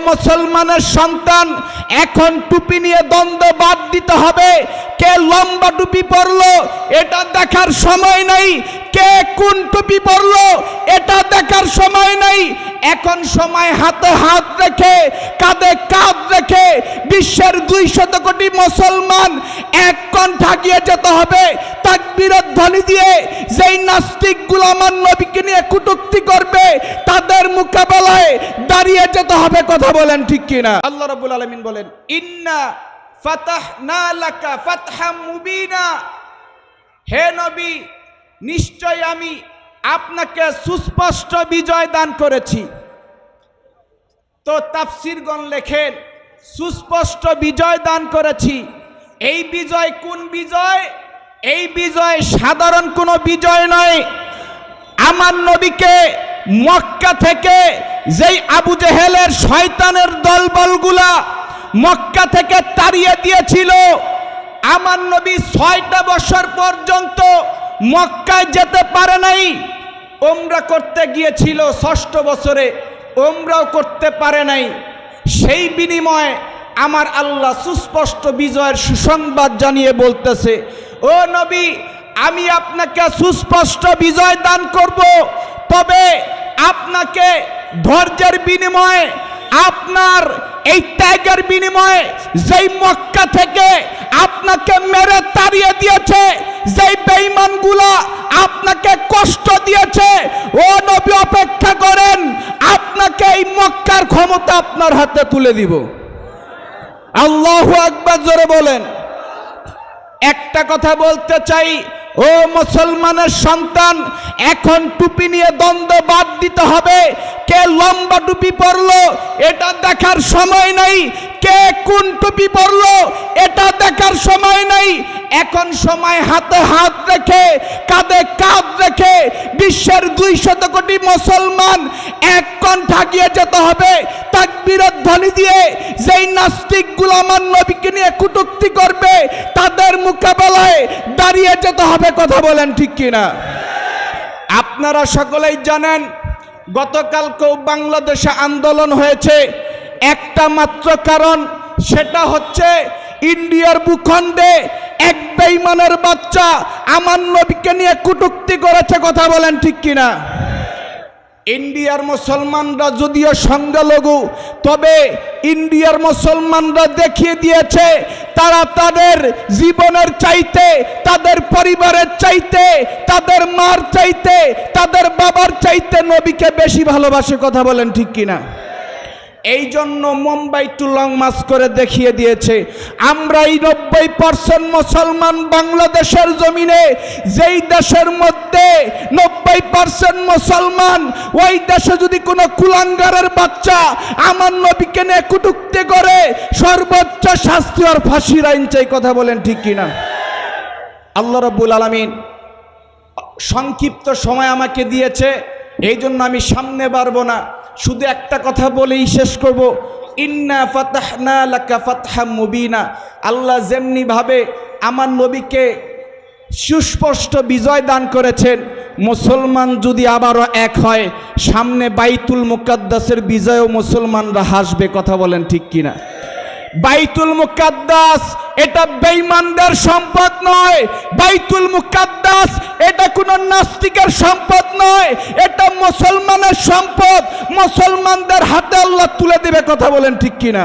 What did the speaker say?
মুসলমানের সন্তান, এখন টুপি নিয়ে দ্বন্দ্ব বাদ দিতে হবে। কে লম্বা টুপি পরলো এটা দেখার সময় নাই, কে কোন টুপি পরলো এটা দেখার সময় নাই। এখন সময় হাতে হাত রেখে, কাঁধে কাঁধ রেখে বিশ্বের 200 কোটি মুসলমান এক কণ্ঠে গিয়ে যেতে হবে তাকবীরের ধ্বনি দিয়ে। যেই নাস্তিকগুলো আমার নবীকে নিয়ে কটূক্তি করবে তাদের মোকাবেলায় দাঁড়িয়ে যেতে হবে। কথা বলেন ঠিক কিনা? আল্লাহ রাব্বুল আলামিন বলেন, ইন্না ফাতাহনা লাকা ফাতহাম মুবিনা, হে নবী নিশ্চয় আমি আপনাকে সুস্পষ্ট বিজয় দান করেছি। তো তাফসীরগণ লেখেন সুস্পষ্ট বিজয় দান করেছি। এই বিজয় কোন বিজয়? এই বিজয় সাধারণ কোনো বিজয় নয়। আমার নবীকে মক্কা থেকে যেই আবু জেহেলের শয়তানের দলবলগুলা মক্কা থেকে তাড়িয়ে দিয়েছিল, আমার নবী 6টা বছর পর্যন্ত মক্কায় যেতে পারে নাই। উমরা করতে গিয়েছিল 6ষ্ঠ বছরে, উমরাও করতে পারে নাই। সেই বিনিময়ে আমার আল্লাহ সুস্পষ্ট বিজয়ের সুসংবাদ জানিয়ে বলতেছে, ও নবী আমি আপনাকে সুস্পষ্ট বিজয় দান করব, তবে আপনাকে ধৈর্যের বিনিময়ে, আপনার এই ত্যাগের বিনিময়ে, যেই মক্কা থেকে আপনাকে মেরে তাড়িয়ে দিয়েছে, যেই বেঈমানগুলা আপনাকে কষ্ট দিয়েছে, ও নবী অপেক্ষা করেন, আপনাকে এই মক্কার ক্ষমতা আপনার হাতে তুলে দিব। আল্লাহু আকবার জোরে বলেন। একটা কথা বলতে চাই, ও মুসলমানের সন্তান, এখন টুপি নিয়ে দ্বন্দ্ব বাদ দিতে হবে। কে লম্বা টুপি পরলো এটা দেখার সময় নাই, কে কোন টুপি পরলো এটা দেখার সময় নাই। এখন সময় হাতে হাত রেখে, কাঁধে কাঁধ রেখে বিশ্বের 200 কোটি মুসলমান এক কণ্ঠে গিয়ে যেতে হবে তাকবীরের ধ্বনি দিয়ে। যেই নাস্তিকগুলো আমার নবীকে নিয়ে কটূক্তি করবে তাদের মোকাবেলায় দাঁড়িয়ে যেতে হবে। কথা বলেন ঠিক কিনা? আপনারা সকলেই জানেন গতকালকেও বাংলাদেশে আন্দোলন হয়েছে একটা মাত্র কারণ, সেটা হচ্ছে ইন্ডিয়ার ভূখণ্ডে এক বেঈমানের বাচ্চা আমার নবীকে নিয়ে কটূক্তি করেছে। কথা বলেন ঠিক কিনা? ইন্ডিয়ার মুসলমানরা যদিও সংখ্যালঘু, তবে ইন্ডিয়ার মুসলমানরা দেখিয়ে দিয়েছে তারা তাদের জীবনের চাইতে, তাদের পরিবারের চাইতে, তাদের মার চাইতে, তাদের বাবার চাইতে নবীকে বেশি ভালোবাসে। কথা বলেন ঠিক কিনা? এই জন্য মুম্বাই টু লং মার্চ করে দেখিয়ে দিয়েছে আমরা এই 90% মুসলমান বাংলাদেশের জমিনে, যেই দেশের মধ্যে 90% মুসলমান, ওই দেশে যদি কোনো কুলাঙ্গারের বাচ্চা আমার নবীকে নিয়ে কটূক্তি করে সর্বোচ্চ শাস্তি আর ফাঁসির আইন চাই। কথা বলেন ঠিক কিনা? আল্লাহ রাব্বুল আলামিন সংক্ষিপ্ত সময় আমাকে দিয়েছে, এই জন্য আমি সামনে বাড়বো না, শুধু একটা কথা বলেই শেষ করব। ইন্না ফাতাহনা লাকা ফাতহাম মুবিনা, আল্লাহ যেমনি ভাবে আমার নবীকে সুস্পষ্ট বিজয় দান করেছেন, মুসলমান যদি আবারও এক হয়, সামনে বাইতুল মুকাদ্দাসের বিজয়ও মুসলমানরা হাসবে। কথা বলেন ঠিক কিনা? বাইতুল মুকাদ্দাস এটা বেঈমানদের সম্পদ নয়, বাইতুল মুকাদ্দাস এটা কোনো নাস্তিকের সম্পদ নয়, এটা মুসলমানের সম্পদ। মুসলমানদের হাতে আল্লাহ তুলে দেবে। কথা বলেন ঠিক কিনা?